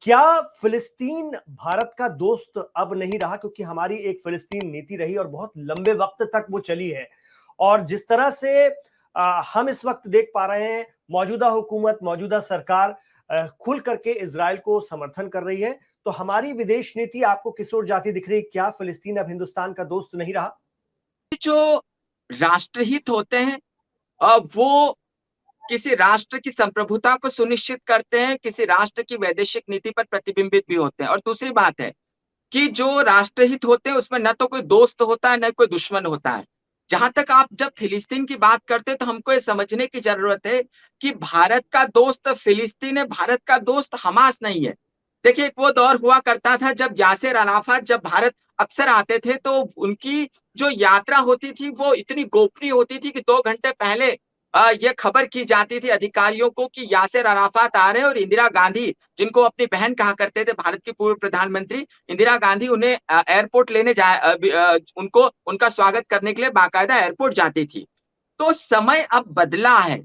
क्या फिलिस्तीन भारत का दोस्त अब नहीं रहा? क्योंकि हमारी एक फिलिस्तीन नीति रही और बहुत लंबे वक्त तक वो चली है। और जिस तरह से हम इस वक्त देख पा रहे हैं, मौजूदा हुकूमत, मौजूदा सरकार खुल करके इजराइल को समर्थन कर रही है। तो हमारी विदेश नीति आपको किस ओर जाती दिख रही है? क्या फिलिस्तीन अब हिंदुस्तान का दोस्त नहीं रहा? जो राष्ट्रहित होते हैं वो किसी राष्ट्र की संप्रभुता को सुनिश्चित करते हैं, किसी राष्ट्र की वैदेशिक नीति पर प्रतिबिंबित भी होते हैं। और दूसरी बात है कि जो राष्ट्रहित होते हैं उसमें न तो कोई दोस्त होता है न कोई दुश्मन होता है। जहां तक आप जब फिलिस्तीन की बात करते हैं तो हमको ये समझने की जरूरत है कि भारत का दोस्त फिलिस्तीन है, भारत का दोस्त हमास नहीं है। देखिए, एक वो दौर हुआ करता था जब यासिर अराफात जब भारत अक्सर आते थे तो उनकी जो यात्रा होती थी वो इतनी गोपनीय होती थी कि 2 घंटे पहले ये खबर की जाती थी अधिकारियों को कि यासिर अराफात आ रहे हैं। और इंदिरा गांधी, जिनको अपनी बहन कहा करते थे, भारत की पूर्व प्रधानमंत्री इंदिरा गांधी, उन्हें एयरपोर्ट लेने उनको उनका स्वागत करने के लिए बाकायदा एयरपोर्ट जाती थी। तो समय अब बदला है।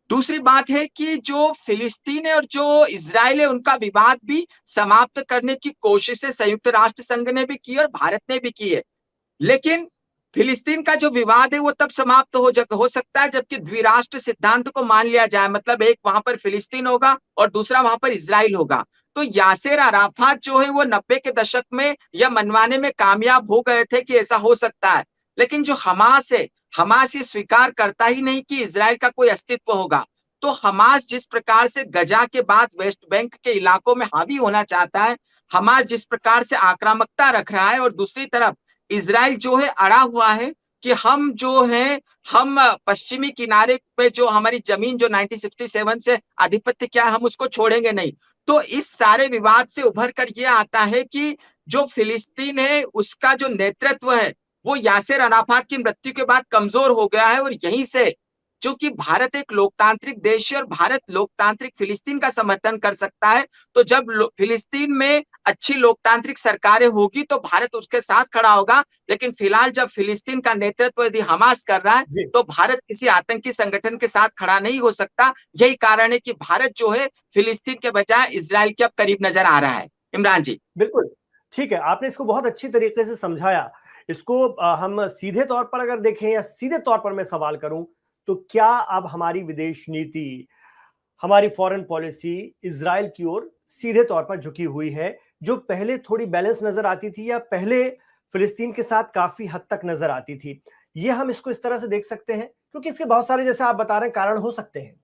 दूसरी बात है कि जो फिलिस्तीन है और जो इजराइल है उनका विवाद भी समाप्त करने की कोशिशें संयुक्त राष्ट्र संघ ने भी की और भारत ने भी की है। लेकिन फिलिस्तीन का जो विवाद है वो तब समाप्त हो सकता है जबकि द्विराष्ट्र सिद्धांत को मान लिया जाए। मतलब एक वहां पर फिलिस्तीन होगा और दूसरा वहां पर इजराइल होगा। तो यासिर अराफात जो है वो 90 के दशक में यह मनवाने में कामयाब हो गए थे कि ऐसा हो सकता है। लेकिन जो हमास है, हमास ये स्वीकार करता ही नहीं कि इजराइल का कोई अस्तित्व होगा। तो हमास जिस प्रकार से गजा के बाद वेस्ट बैंक के इलाकों में हावी होना चाहता है, हमास जिस प्रकार से आक्रामकता रख रहा है, और दूसरी तरफ इजराइल जो है अड़ा हुआ है कि हम जो है हम पश्चिमी किनारे पे जो हमारी जमीन जो 1967 से आधिपत्य किया है हम उसको छोड़ेंगे नहीं। तो इस सारे विवाद से उभर कर ये आता है कि जो फिलिस्तीन है उसका जो नेतृत्व है वो यासिर अराफात की मृत्यु के बाद कमजोर हो गया है। और यहीं से, चूंकि भारत एक लोकतांत्रिक देश है और भारत लोकतांत्रिक फिलिस्तीन का समर्थन कर सकता है, तो जब फिलिस्तीन में अच्छी लोकतांत्रिक सरकारें होगी तो भारत उसके साथ खड़ा होगा। लेकिन फिलहाल जब फिलिस्तीन का नेतृत्व यदि हमास कर रहा है जी। तो भारत किसी आतंकी संगठन के साथ खड़ा नहीं हो सकता। यही कारण है कि भारत जो है फिलिस्तीन के बजाय इजराइल के अब करीब नजर आ रहा है। इमरान जी। बिल्कुल, ठीक है, आपने इसको बहुत अच्छी तरीके से समझाया। इसको हम सीधे तौर पर अगर देखें या सीधे तौर पर मैं सवाल करूं, तो क्या अब हमारी विदेश नीति, हमारी फॉरेन पॉलिसी इज़राइल की ओर सीधे तौर पर झुकी हुई है, जो पहले थोड़ी बैलेंस नज़र आती थी या पहले फ़िलिस्तीन के साथ काफ़ी हद तक नज़र आती थी? ये हम इसको इस तरह से देख सकते हैं? क्योंकि इसके बहुत सारे, जैसे आप बता रहे हैं, कारण हो सकते हैं।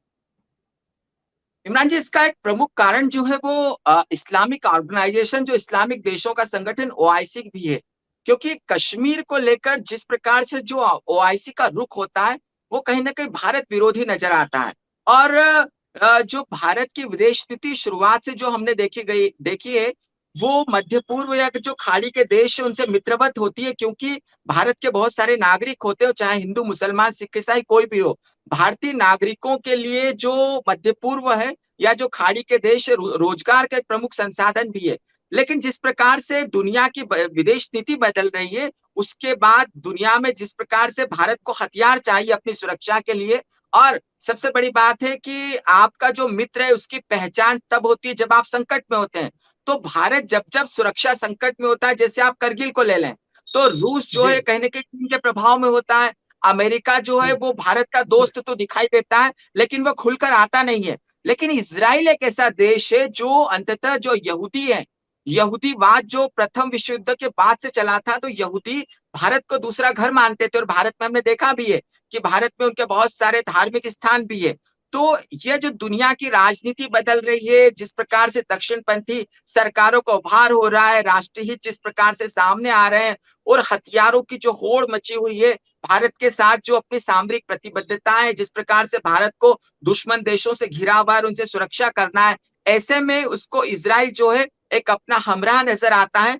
इमरान जी, इसका एक प्रमुख कारण जो है वो इस्लामिक ऑर्गेनाइजेशन, जो इस्लामिक देशों का संगठन ओआईसी भी है। क्योंकि कश्मीर को लेकर जिस प्रकार से जो ओआईसी का रुख होता है वो कहीं ना कहीं भारत विरोधी नजर आता है। और जो भारत की विदेश नीति शुरुआत से जो हमने देखी है वो मध्य पूर्व या जो खाड़ी के देश है उनसे मित्रवत होती है। क्योंकि भारत के बहुत सारे नागरिक होते हो, चाहे हिंदू, मुसलमान, सिख, ईसाई कोई भी हो, भारतीय नागरिकों के लिए जो मध्य पूर्व है या जो खाड़ी के देश रोजगार का एक प्रमुख संसाधन भी है। लेकिन जिस प्रकार से दुनिया की विदेश नीति बदल रही है उसके बाद दुनिया में जिस प्रकार से भारत को हथियार चाहिए अपनी सुरक्षा के लिए, और सबसे बड़ी बात है कि आपका जो मित्र है उसकी पहचान तब होती है जब आप संकट में होते हैं। तो भारत जब जब सुरक्षा संकट में होता है, जैसे आप करगिल को ले लें, तो रूस जो जी। है कहीं ना कहीं चीन के प्रभाव में होता है। अमेरिका जो है वो भारत का दोस्त तो दिखाई देता है लेकिन वो खुलकर आता नहीं है। लेकिन इसराइल एक ऐसा देश है जो अंततः जो यहूदी है, यहूदीवाद जो प्रथम विश्व युद्ध के बाद से चला था, तो यहूदी भारत को दूसरा घर मानते थे। और भारत में हमने देखा भी है कि भारत में उनके बहुत सारे धार्मिक स्थान भी है। तो यह जो दुनिया की राजनीति बदल रही है, जिस प्रकार से दक्षिणपंथी सरकारों का उभार हो रहा है, राष्ट्रहित जिस प्रकार से सामने आ रहे हैं, और हथियारों की जो होड़ मची हुई है, भारत के साथ जो अपनी सामरिक प्रतिबद्धताएं, जिस प्रकार से भारत को दुश्मन देशों से घिरा हुआ है, उनसे सुरक्षा करना है, ऐसे में उसको इजराइल जो है एक अपना हमराह नजर आता है।